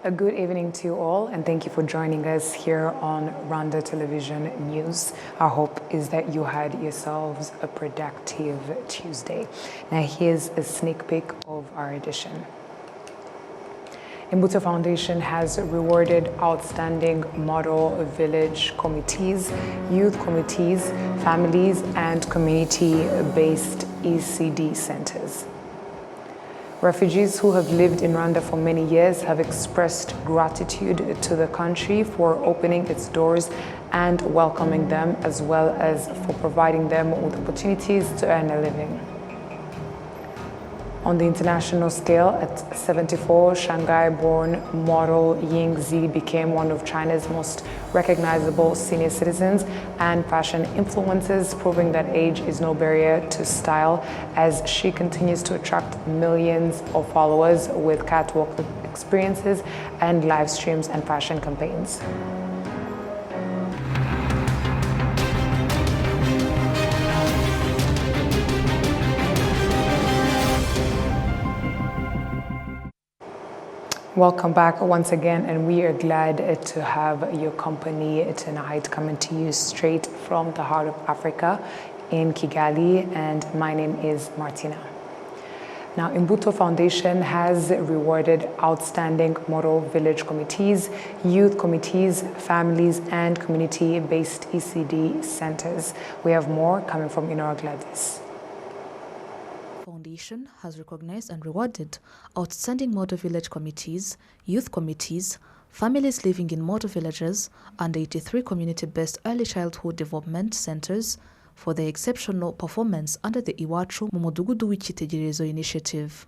A good evening to you all, and thank you for joining us here on Rwanda Television News. Our hope is that you had yourselves a productive Tuesday. Now here's a sneak peek of our edition. Imbuto Foundation has rewarded outstanding model village committees, youth committees, families, and community-based ECD centers. Refugees who have lived in Rwanda for many years have expressed gratitude to the country for opening its doors and welcoming them, as well as for providing them with opportunities to earn a living. On the international scale, at 74, Shanghai-born model Ying Zi became one of China's most recognizable senior citizens and fashion influencers, proving that age is no barrier to style as she continues to attract millions of followers with catwalk experiences and live streams and fashion campaigns. Welcome back once again, and we are glad to have your company tonight, coming to you straight from the heart of Africa in Kigali, and my name is Martina. Now, Imbuto Foundation has rewarded outstanding model village committees, youth committees, families, and community-based ECD centers. We have more coming from Inora Gladys. Foundation has recognized and rewarded outstanding model village committees, youth committees, families living in model villages, and 83 community-based early childhood development centers for their exceptional performance under the Iwacu mu Mudugudu w'Icyitegererezo initiative.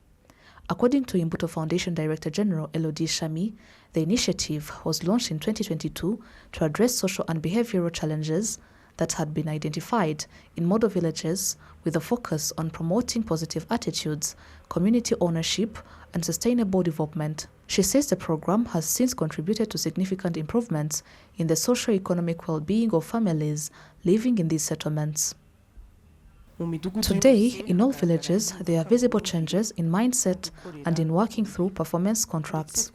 According to Imbuto Foundation Director General Elodie Shami, the initiative was launched in 2022 to address social and behavioral challenges that had been identified in model villages, with a focus on promoting positive attitudes, community ownership, and sustainable development. She says the program has since contributed to significant improvements in the socio-economic well-being of families living in these settlements. Today, in all villages, there are visible changes in mindset and in working through performance contracts.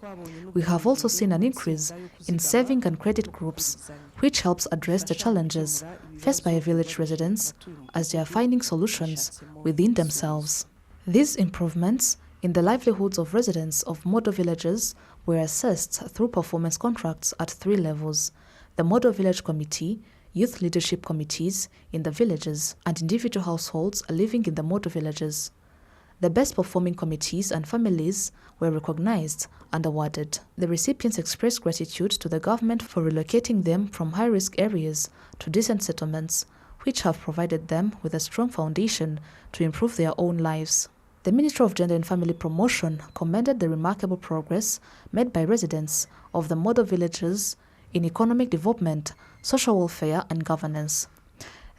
We have also seen an increase in saving and credit groups, which helps address the challenges faced by village residents as they are finding solutions within themselves. These improvements in the livelihoods of residents of model villages were assessed through performance contracts at 3 levels: the Model Village Committee, youth leadership committees in the villages, and individual households living in the model villages. The best performing committees and families were recognized and awarded. The recipients expressed gratitude to the government for relocating them from high-risk areas to decent settlements, which have provided them with a strong foundation to improve their own lives. The Ministry of Gender and Family Promotion commended the remarkable progress made by residents of the model villages in economic development, social welfare, and governance.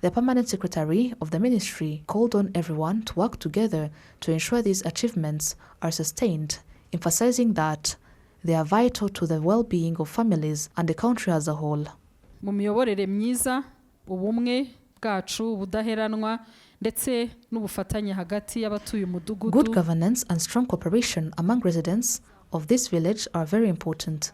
The Permanent Secretary of the Ministry called on everyone to work together to ensure these achievements are sustained, emphasizing that they are vital to the well-being of families and the country as a whole. Mu miyoborere myiza, ubumwe bwacu budaheranwa ndetse n'ubufatanye hagati y'abatuye umudugudu. Good governance and strong cooperation among residents of this village are very important.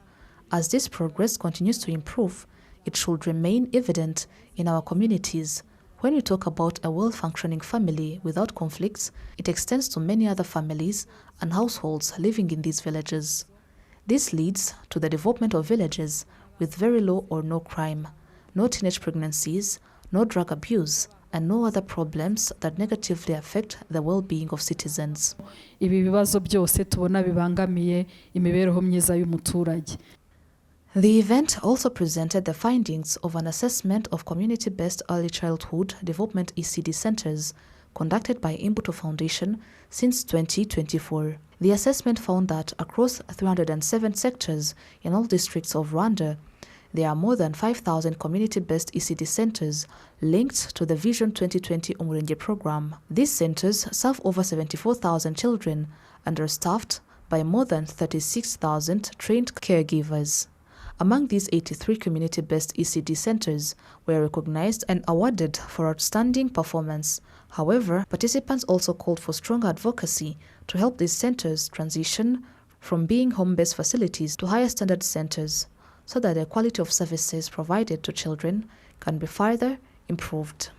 As this progress continues to improve, it should remain evident in our communities. When we talk about a well-functioning family without conflicts, it extends to many other families and households living in these villages. This leads to the development of villages with very low or no crime, no teenage pregnancies, no drug abuse, and no other problems that negatively affect the well-being of citizens. Ibi bibazo byose tubona bibangamiye imibereho myiza y'umuturage. The event also presented the findings of an assessment of community-based early childhood development ECD centers conducted by Imbuto Foundation since 2024. The assessment found that across 307 sectors in all districts of Rwanda, there are more than 5,000 community-based ECD centers linked to the Vision 2020 Umurenge program. These centers serve over 74,000 children and are staffed by more than 36,000 trained caregivers. Among these 83 community-based ECD centers were recognized and awarded for outstanding performance. However, participants also called for strong advocacy to help these centers transition from being home-based facilities to higher standard centers, so that the quality of services provided to children can be further improved.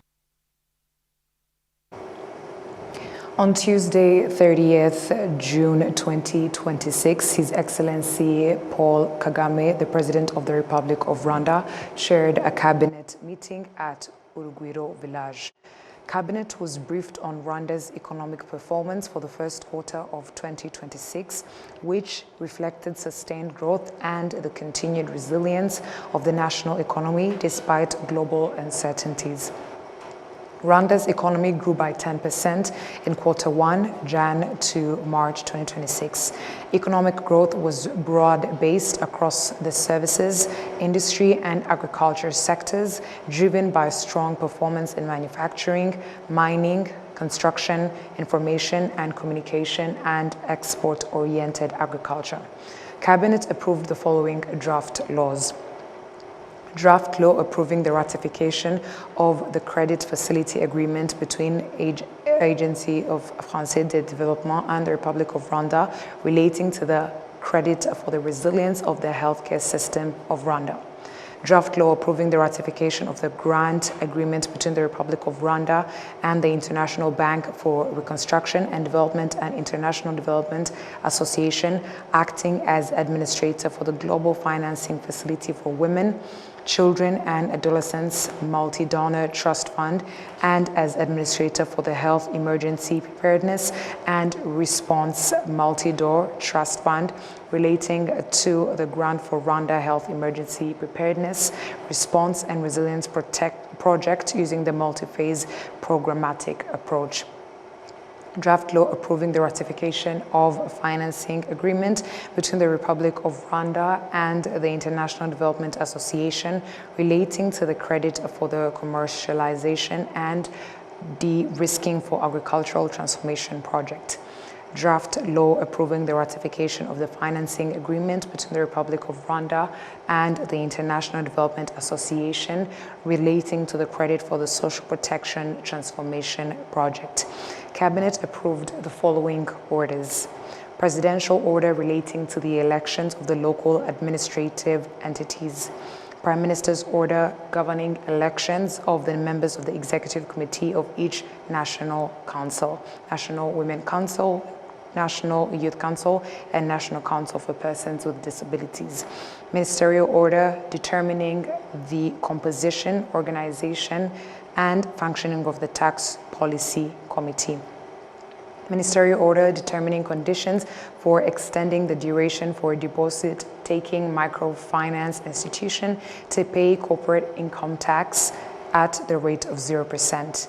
On Tuesday, 30th June 2026, His Excellency Paul Kagame, the President of the Republic of Rwanda, chaired a cabinet meeting at Urugwiro Village. Cabinet was briefed on Rwanda's economic performance for the first quarter of 2026, which reflected sustained growth and the continued resilience of the national economy despite global uncertainties. Rwanda's economy grew by 10% in quarter 1, Jan to March 2026. Economic growth was broad-based across the services, industry, and agriculture sectors, driven by strong performance in manufacturing, mining, construction, information and communication, and export-oriented agriculture. Cabinet approved the following draft laws. Draft law approving the ratification of the credit facility agreement between Agency of Français de Développement and the Republic of Rwanda relating to the credit for the resilience of the healthcare system of Rwanda. Draft law approving the ratification of the grant agreement between the Republic of Rwanda and the International Bank for Reconstruction and Development and International Development Association, acting as administrator for the Global Financing Facility for Women, Children and Adolescents Multi-Donor Trust Fund, and as administrator for the Health Emergency Preparedness and Response Multi-Door Trust Fund relating to the grant for Rwanda Health Emergency Preparedness, Response and Resilience Project using the multi-phase programmatic approach. Draft law approving the ratification of a financing agreement between the Republic of Rwanda and the International Development Association relating to the credit for the commercialization and de-risking for agricultural transformation project. Draft law approving the ratification of the financing agreement between the Republic of Rwanda and the International Development Association relating to the credit for the social protection transformation project. Cabinet approved the following orders. Presidential order relating to the elections of the local administrative entities. Prime Minister's order governing elections of the members of the Executive Committee of each National Council, National Women Council, National Youth Council, and National Council for Persons with Disabilities. Ministerial order determining the composition, organization, and functioning of the Tax Policy Committee. Ministerial order determining conditions for extending the duration for a deposit-taking microfinance institution to pay corporate income tax at the rate of 0%.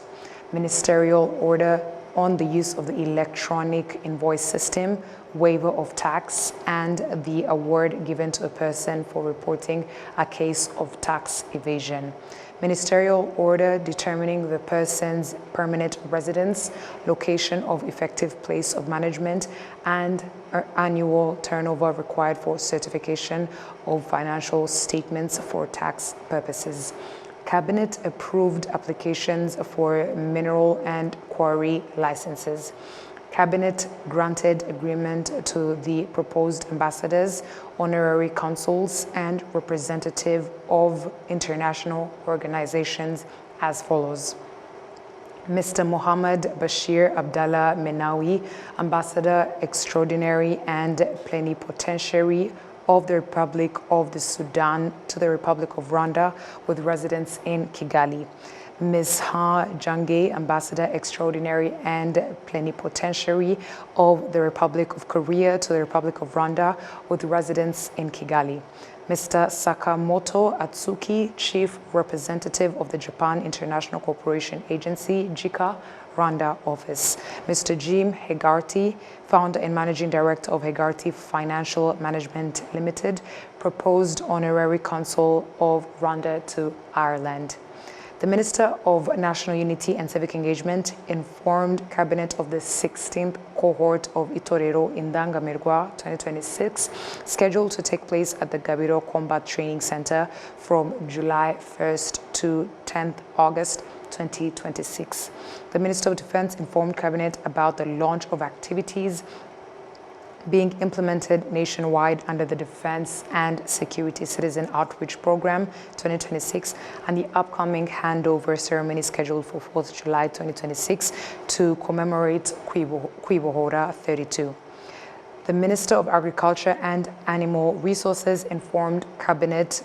Ministerial order on the use of the electronic invoice system, waiver of tax, and the award given to a person for reporting a case of tax evasion. Ministerial order determining the person's permanent residence, location of effective place of management, and annual turnover required for certification of financial statements for tax purposes. Cabinet approved applications for mineral and quarry licenses. Cabinet granted agreement to the proposed ambassadors, honorary consuls, and representative of international organizations as follows. Mr. Mohammed Bashir Abdallah Menawi, Ambassador Extraordinary and Plenipotentiary of the Republic of the Sudan to the Republic of Rwanda with residence in Kigali. Ms. Ha Jange, Ambassador Extraordinary and Plenipotentiary of the Republic of Korea to the Republic of Rwanda with residence in Kigali. Mr. Sakamoto Atsuki, Chief Representative of the Japan International Cooperation Agency, JICA, Rwanda office. Mr. Jim Hegarty, Founder and Managing Director of Hegarty Financial Management Limited, proposed Honorary Consul of Rwanda to Ireland. The Minister of National Unity and Civic Engagement informed Cabinet of the 16th cohort of Itorero Indangamirwa 2026, scheduled to take place at the Gabiro Combat Training Center from July 1st to 10th August 2026. The Minister of Defense informed Cabinet about the launch of activities being implemented nationwide under the Defense and Security Citizen Outreach Program 2026 and the upcoming handover ceremony scheduled for 4th July 2026 to commemorate Kwibohora 32. The Minister of Agriculture and Animal Resources informed Cabinet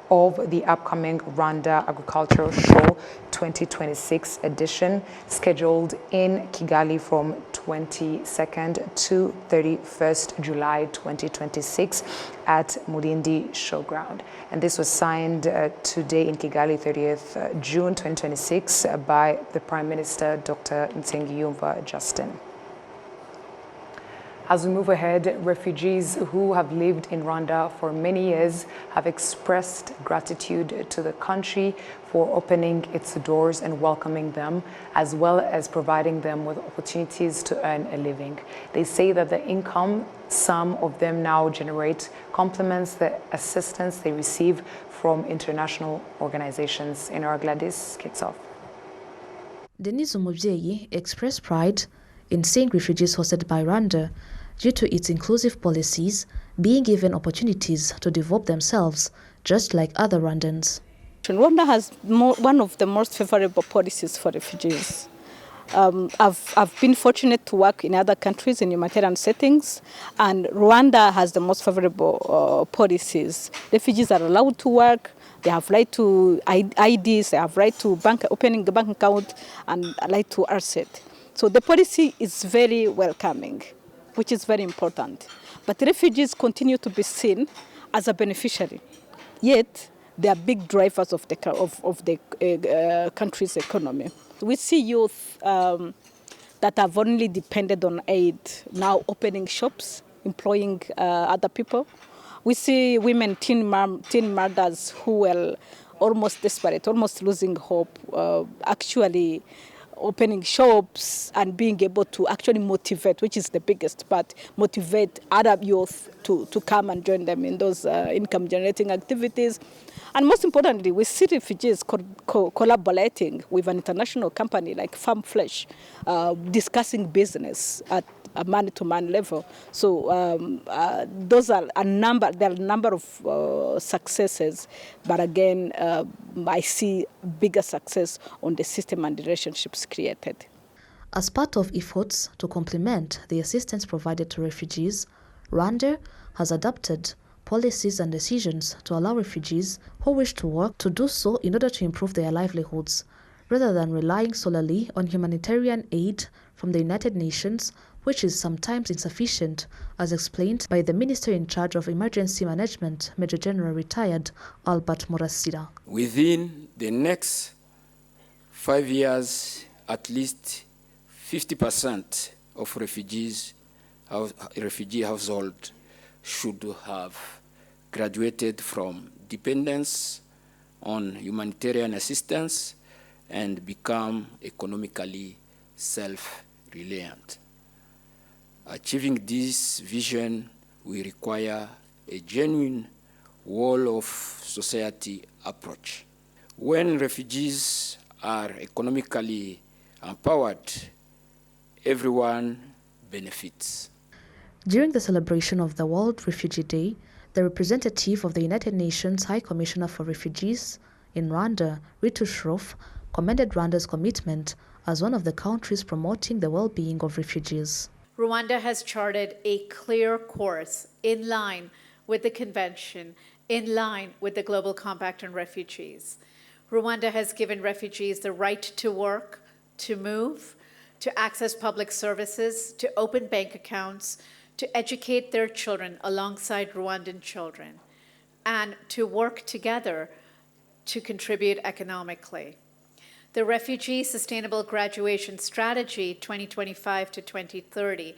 of the upcoming Rwanda Agricultural Show 2026 edition scheduled in Kigali from 22nd to 31st July 2026 at Mulindi Showground. And this was signed today in Kigali, 30th June 2026 by the Prime Minister, Dr. Nsengiyumva Justin. As we move ahead, refugees who have lived in Rwanda for many years have expressed gratitude to the country for opening its doors and welcoming them, as well as providing them with opportunities to earn a living. They say that the income some of them now generate complements the assistance they receive from international organizations. In our Gladys kicks off. Denise Umubyeyi expressed pride in seeing refugees hosted by Rwanda due to its inclusive policies being given opportunities to develop themselves, just like other Rwandans. Rwanda has one of the most favorable policies for refugees. I've been fortunate to work in other countries in humanitarian settings, and Rwanda has the most favorable policies. Refugees are allowed to work, they have right to IDs, they have right to opening a bank account, and right to asset. So the policy is very welcoming, which is very important. But refugees continue to be seen as a beneficiary, yet they are big drivers of the country's economy. We see youth that have only depended on aid now opening shops, employing other people. We see women, teen mothers who were almost desperate, almost losing hope, actually opening shops and being able to actually motivate, which is the biggest part, motivate other youth to come and join them in those income-generating activities. And most importantly, we see refugees collaborating with an international company like Farm Flesh, discussing business at a man-to-man level. So those are a number of successes, but again, I see bigger success on the system and the relationships created. As part of efforts to complement the assistance provided to refugees, Rwanda has adopted policies and decisions to allow refugees who wish to work to do so in order to improve their livelihoods, rather than relying solely on humanitarian aid from the United Nations, which is sometimes insufficient, as explained by the Minister in charge of Emergency Management, Major General Retired Albert Murasira. Within the next 5 years, at least 50% of refugee households should have graduated from dependence on humanitarian assistance and become economically self-reliant. Achieving this vision will require a genuine whole-of-society approach. When refugees are economically empowered, everyone benefits. During the celebration of the World Refugee Day, the representative of the United Nations High Commissioner for Refugees in Rwanda, Ritu Shroff, commended Rwanda's commitment as one of the countries promoting the well-being of refugees. Rwanda has charted a clear course in line with the Convention, in line with the Global Compact on Refugees. Rwanda has given refugees the right to work, to move, to access public services, to open bank accounts, to educate their children alongside Rwandan children, and to work together to contribute economically. The Refugee Sustainable Graduation Strategy 2025 to 2030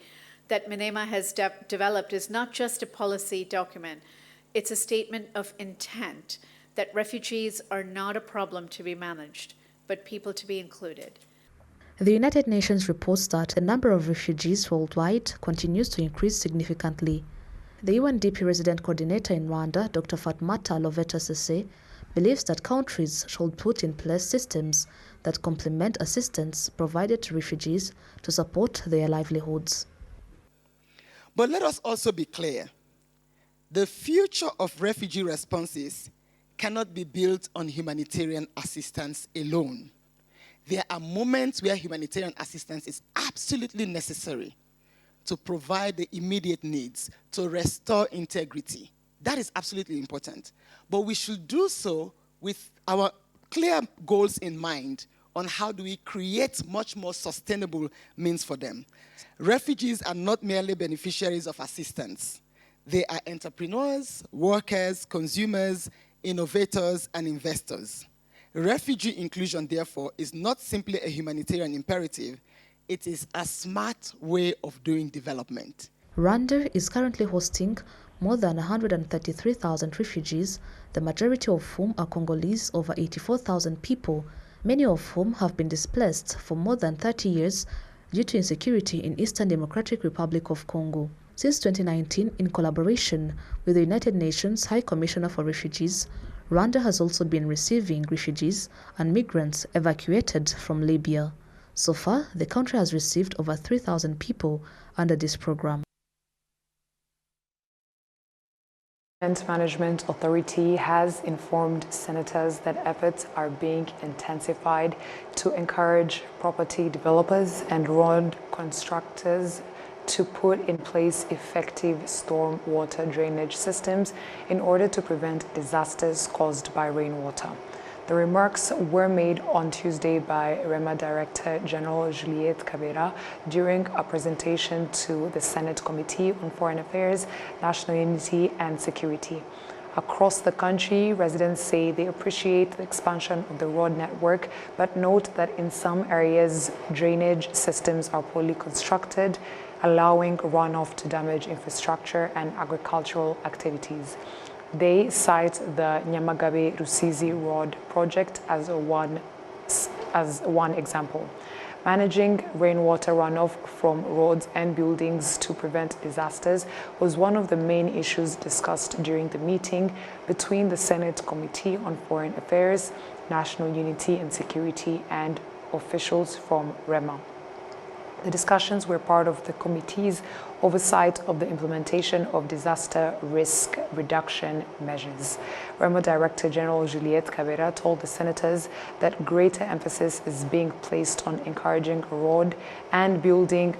that MINEMA has developed is not just a policy document, it's a statement of intent that refugees are not a problem to be managed, but people to be included. The United Nations reports that the number of refugees worldwide continues to increase significantly. The UNDP resident coordinator in Rwanda, Dr. Fatmata Loveta Sese, believes that countries should put in place systems that complement assistance provided to refugees to support their livelihoods. But let us also be clear. The future of refugee responses cannot be built on humanitarian assistance alone. There are moments where humanitarian assistance is absolutely necessary to provide the immediate needs, to restore integrity. That is absolutely important. But we should do so with our clear goals in mind on how do we create much more sustainable means for them. Refugees are not merely beneficiaries of assistance. They are entrepreneurs, workers, consumers, innovators, and investors. Refugee inclusion, therefore, is not simply a humanitarian imperative, it is a smart way of doing development. Rwanda is currently hosting more than 133,000 refugees, the majority of whom are Congolese, over 84,000 people, many of whom have been displaced for more than 30 years due to insecurity in Eastern Democratic Republic of Congo. Since 2019, in collaboration with the United Nations High Commissioner for Refugees, Rwanda has also been receiving refugees and migrants evacuated from Libya. So far, the country has received over 3,000 people under this program. The Management Authority has informed senators that efforts are being intensified to encourage property developers and road constructors to put in place effective storm water drainage systems in order to prevent disasters caused by rainwater. The remarks were made on Tuesday by REMA Director General Juliette Kabera during a presentation to the Senate Committee on Foreign Affairs, National Unity and Security. Across the country, residents say they appreciate the expansion of the road network, but note that in some areas, drainage systems are poorly constructed, allowing runoff to damage infrastructure and agricultural activities. They cite the Nyamagabe-Rusizi Road project as one example. Managing rainwater runoff from roads and buildings to prevent disasters was one of the main issues discussed during the meeting between the Senate Committee on Foreign Affairs, National Unity and Security, and officials from REMA. The discussions were part of the committee's oversight of the implementation of disaster risk reduction measures. REMA Director General Juliette Kabera told the senators that greater emphasis is being placed on encouraging road and building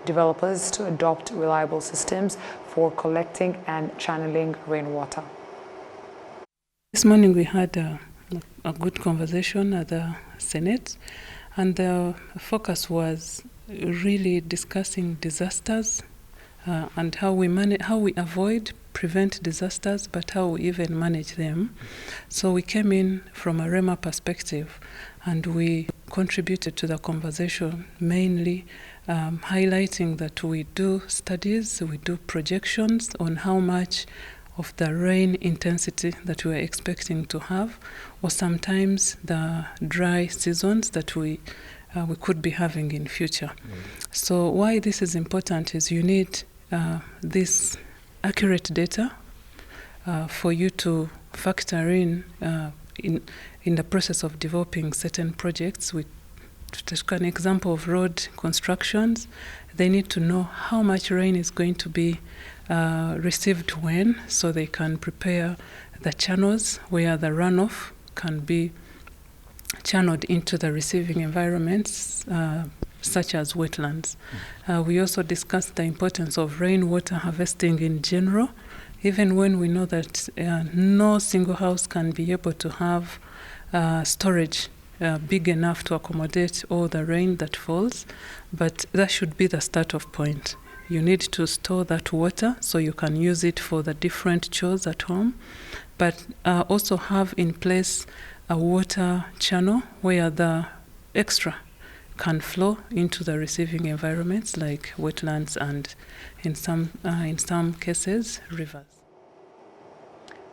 developers to adopt reliable systems for collecting and channeling rainwater. This morning we had a good conversation at the Senate, and the focus was really discussing disasters and how we avoid, prevent disasters, but how we even manage them. So we came in from a REMA perspective, and we contributed to the conversation, mainly highlighting that we do studies, we do projections on how much of the rain intensity that we are expecting to have, or sometimes the dry seasons that we could be having in future. So why this is important is you need this accurate data for you to factor in the process of developing certain projects. To take an example of road constructions, they need to know how much rain is going to be received when, so they can prepare the channels where the runoff can be channeled into the receiving environments, such as wetlands. We also discussed the importance of rainwater harvesting in general, even when we know that no single house can be able to have storage big enough to accommodate all the rain that falls, but that should be the start-off point. You need to store that water so you can use it for the different chores at home, but also have in place a water channel where the extra can flow into the receiving environments like wetlands and in some cases rivers.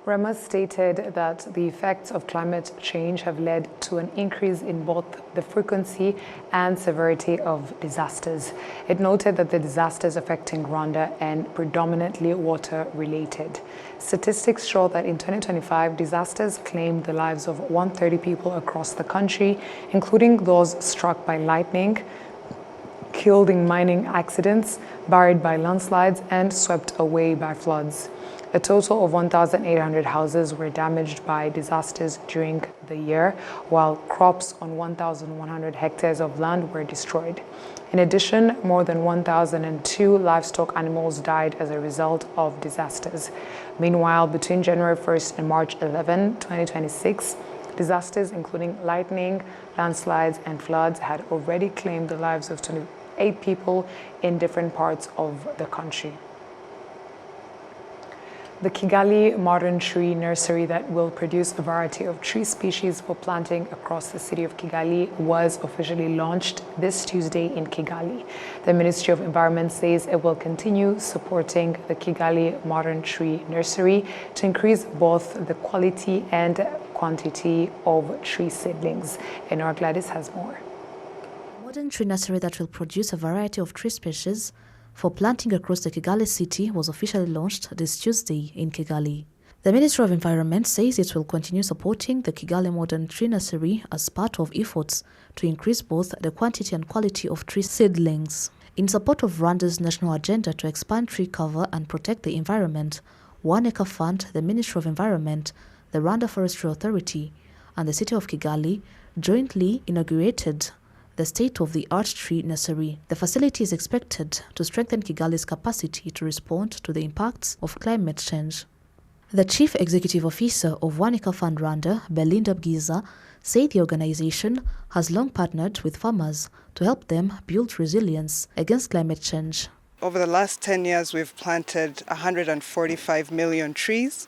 REMA stated that the effects of climate change have led to an increase in both the frequency and severity of disasters. It noted that the disasters affecting Rwanda are predominantly water-related. Statistics show that in 2025, disasters claimed the lives of 130 people across the country, including those struck by lightning, killed in mining accidents, buried by landslides, and swept away by floods. A total of 1,800 houses were damaged by disasters during the year, while crops on 1,100 hectares of land were destroyed. In addition, more than 1,002 livestock animals died as a result of disasters. Meanwhile, between January 1st and March 11, 2026, disasters including lightning, landslides, and floods had already claimed the lives of 28 people in different parts of the country. The Kigali Modern Tree Nursery that will produce a variety of tree species for planting across the city of Kigali was officially launched this Tuesday in Kigali. The Ministry of Environment says it will continue supporting the Kigali Modern Tree Nursery to increase both the quality and quantity of tree seedlings. And our Gladys has more. A modern tree nursery that will produce a variety of tree species for planting across the Kigali city was officially launched this Tuesday in Kigali. The Ministry of Environment says it will continue supporting the Kigali Modern Tree Nursery as part of efforts to increase both the quantity and quality of tree seedlings. In support of Rwanda's national agenda to expand tree cover and protect the environment, 1 Acre Fund, the Ministry of Environment, the Rwanda Forestry Authority, and the city of Kigali jointly inaugurated the state-of-the-art tree nursery. The facility is expected to strengthen Kigali's capacity to respond to the impacts of climate change. The Chief Executive Officer of 1 Acre Fund Rwanda, Belinda Bwiza, said the organization has long partnered with farmers to help them build resilience against climate change. Over the last 10 years, we've planted 145 million trees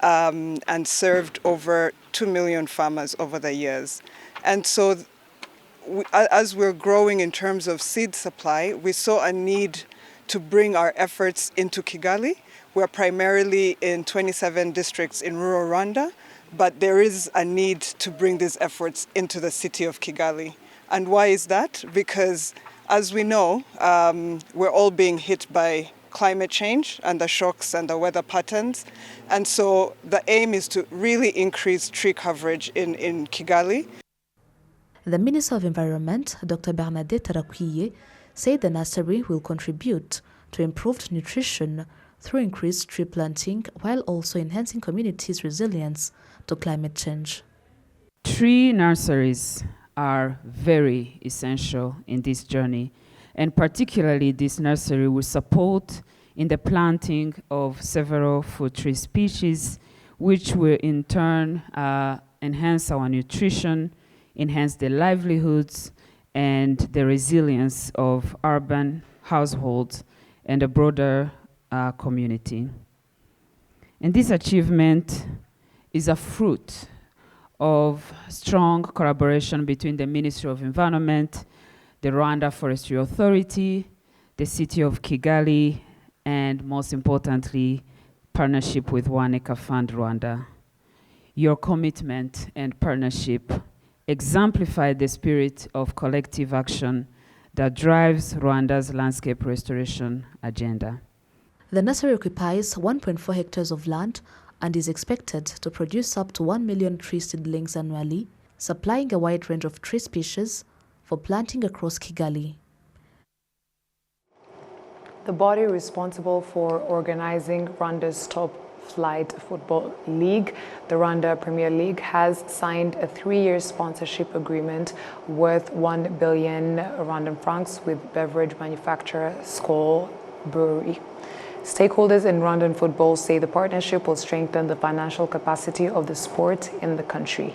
and served over 2 million farmers over the years. And so as we're growing in terms of seed supply, we saw a need to bring our efforts into Kigali. We're primarily in 27 districts in rural Rwanda, but there is a need to bring these efforts into the city of Kigali. And why is that? Because, as we know, we're all being hit by climate change and the shocks and the weather patterns. And so the aim is to really increase tree coverage in Kigali. The Minister of Environment, Dr. Bernadette Tarakwiye, said the nursery will contribute to improved nutrition through increased tree planting while also enhancing communities' resilience to climate change. Tree nurseries are very essential in this journey, and particularly this nursery will support in the planting of several food tree species, which will in turn enhance our nutrition, enhance the livelihoods and the resilience of urban households and a broader community. And this achievement is a fruit of strong collaboration between the Ministry of Environment, the Rwanda Forestry Authority, the city of Kigali, and most importantly, partnership with 1 Acre Fund Rwanda. Your commitment and partnership exemplify the spirit of collective action that drives Rwanda's landscape restoration agenda. The nursery occupies 1.4 hectares of land and is expected to produce up to 1 million tree seedlings annually, supplying a wide range of tree species for planting across Kigali. The body responsible for organizing Rwanda's top flight football league, the Rwanda Premier League, has signed a 3-year sponsorship agreement worth 1 billion Rwandan francs with beverage manufacturer Skol Brewery. Stakeholders in Rwandan football say the partnership will strengthen the financial capacity of the sport in the country.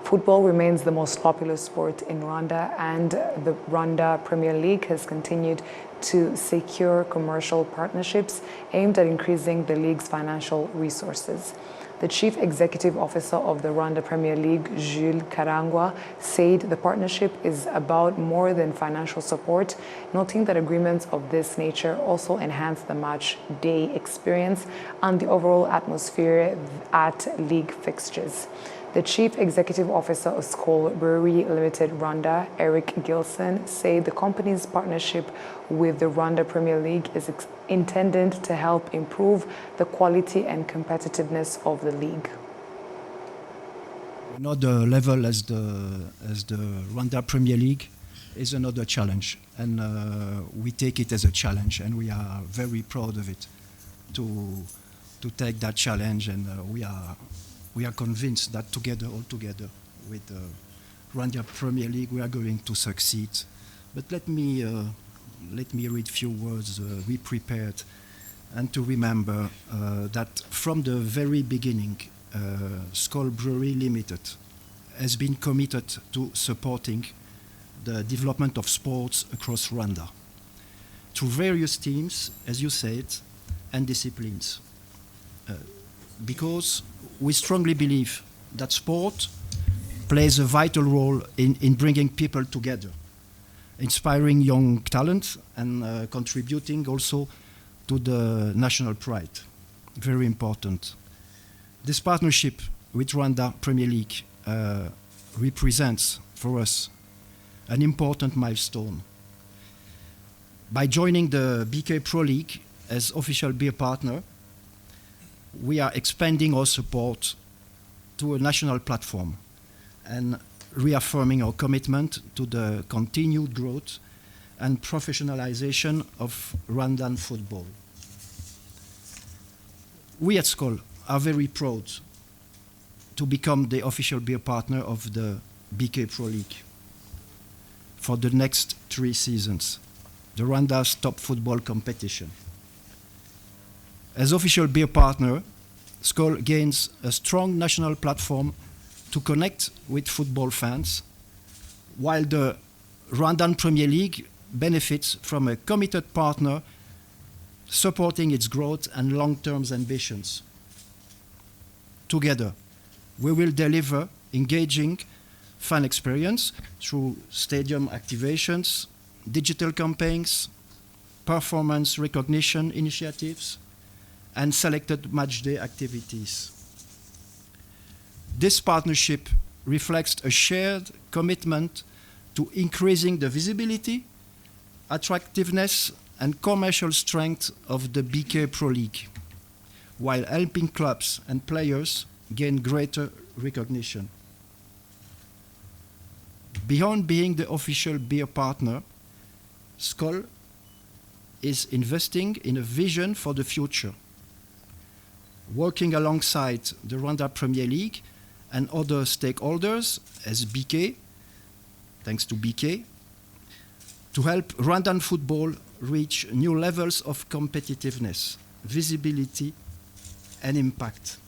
Football remains the most popular sport in Rwanda, and the Rwanda Premier League has continued to secure commercial partnerships aimed at increasing the league's financial resources. The Chief Executive Officer of the Rwanda Premier League, Jules Karangwa, said the partnership is about more than financial support, noting that agreements of this nature also enhance the match day experience and the overall atmosphere at league fixtures. The Chief Executive Officer of Skol Brewery Limited Rwanda, Eric Gilson, said the company's partnership with the Rwanda Premier League is intended to help improve the quality and competitiveness of the league. Not the level as the Rwanda Premier League, is another challenge, and we take it as a challenge, and we are very proud of it to take that challenge, and we are convinced that all together with Rwanda Premier League we are going to succeed. But let me read a few words we prepared, and to remember that from the very beginning, Skol Brewery Limited has been committed to supporting the development of sports across Rwanda through various teams, as you said, and disciplines. Because we strongly believe that sport plays a vital role in bringing people together, inspiring young talent, and contributing also to the national pride. Very important. This partnership with Rwanda Premier League represents for us an important milestone. By joining the BK Pro League as official beer partner, we are expanding our support to a national platform and reaffirming our commitment to the continued growth and professionalization of Rwandan football. We at Skol are very proud to become the official beer partner of the BK Pro League for the next 3 seasons, the Rwanda's top football competition. As official beer partner, Skol gains a strong national platform to connect with football fans, while the Rwandan Premier League benefits from a committed partner supporting its growth and long-term ambitions. Together, we will deliver engaging fan experience through stadium activations, digital campaigns, performance recognition initiatives, and selected matchday activities. This partnership reflects a shared commitment to increasing the visibility, attractiveness, and commercial strength of the BK Pro League, while helping clubs and players gain greater recognition. Beyond being the official beer partner, Skol is investing in a vision for the future, working alongside the Rwanda Premier League and other stakeholders as BK, thanks to BK, to help Rwandan football reach new levels of competitiveness, visibility, and impact.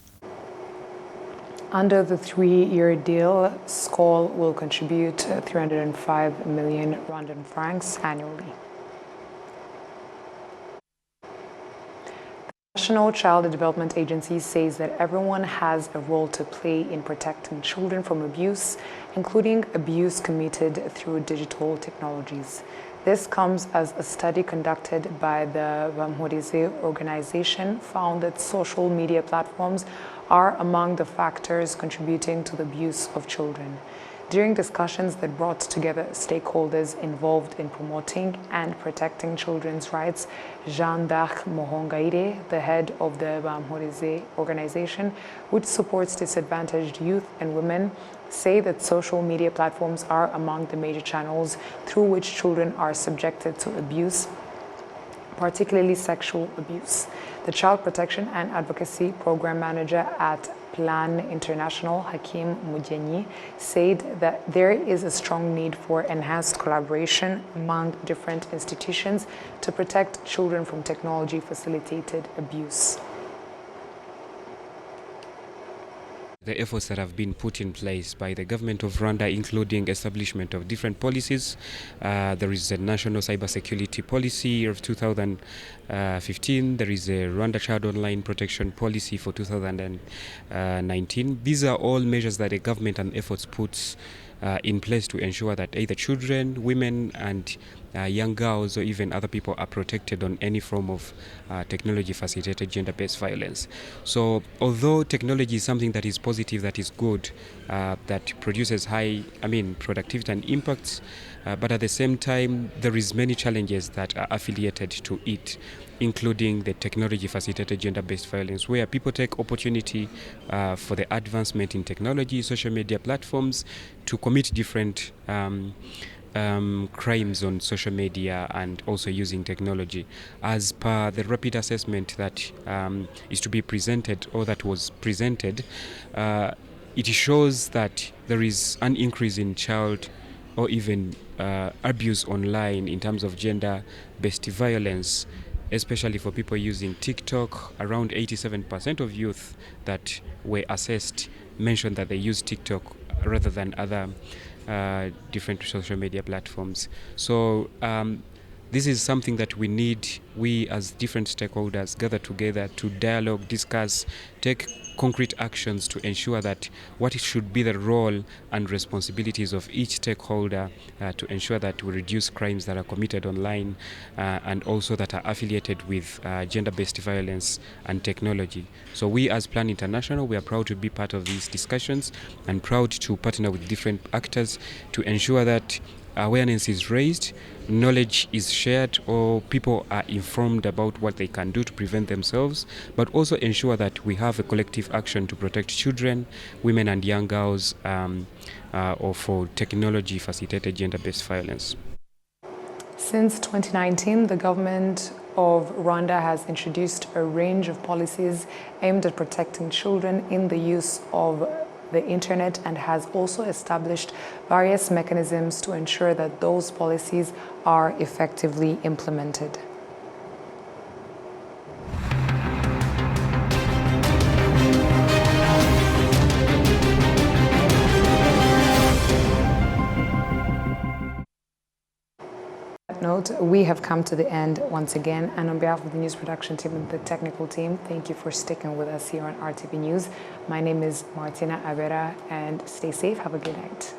Under the 3-year deal, Skol will contribute 305 million Rwandan francs annually. The National Child Development Agency says that everyone has a role to play in protecting children from abuse, including abuse committed through digital technologies. This comes as a study conducted by the Bamhurize organization found that social media platforms are among the factors contributing to the abuse of children. During discussions that brought together stakeholders involved in promoting and protecting children's rights, Jean d'Arc Mohongaire, the head of the Bamhurize organization, which supports disadvantaged youth and women, say that social media platforms are among the major channels through which children are subjected to abuse, particularly sexual abuse. The Child Protection and Advocacy Program Manager at Plan International, Hakim Mujeni, said that there is a strong need for enhanced collaboration among different institutions to protect children from technology-facilitated abuse. The efforts that have been put in place by the government of Rwanda, including establishment of different policies. There is a national cybersecurity policy of 2015. There is a Rwanda Child Online Protection Policy for 2019. These are all measures that the government and efforts puts in place to ensure that either children, women, and young girls or even other people are protected on any form of technology-facilitated gender-based violence. So although technology is something that is positive, that is good, that produces high, productivity and impacts, but at the same time, there is many challenges that are affiliated to it, including the technology-facilitated gender-based violence, where people take opportunity for the advancement in technology, social media platforms, to commit different crimes on social media and also using technology. As per the rapid assessment that is to be presented, or that was presented, it shows that there is an increase in child or even abuse online in terms of gender-based violence, especially for people using TikTok. Around 87% of youth that were assessed mentioned that they use TikTok rather than other different social media platforms. So this is something that we as different stakeholders gather together to dialogue, discuss, take concrete actions to ensure that what it should be the role and responsibilities of each stakeholder to ensure that we reduce crimes that are committed online and also that are affiliated with gender-based violence and technology. So we as Plan International, we are proud to be part of these discussions and proud to partner with different actors to ensure that awareness is raised, knowledge is shared, or people are informed about what they can do to prevent themselves, but also ensure that we have a collective action to protect children, women and young girls or for technology-facilitated gender-based violence. Since 2019, the government of Rwanda has introduced a range of policies aimed at protecting children in the use of the internet, and has also established various mechanisms to ensure that those policies are effectively implemented. Note, we have come to the end once again, and on behalf of the news production team and the technical team, thank you for sticking with us here on RTV News. My name is Martina Avera, and stay safe. Have a good night.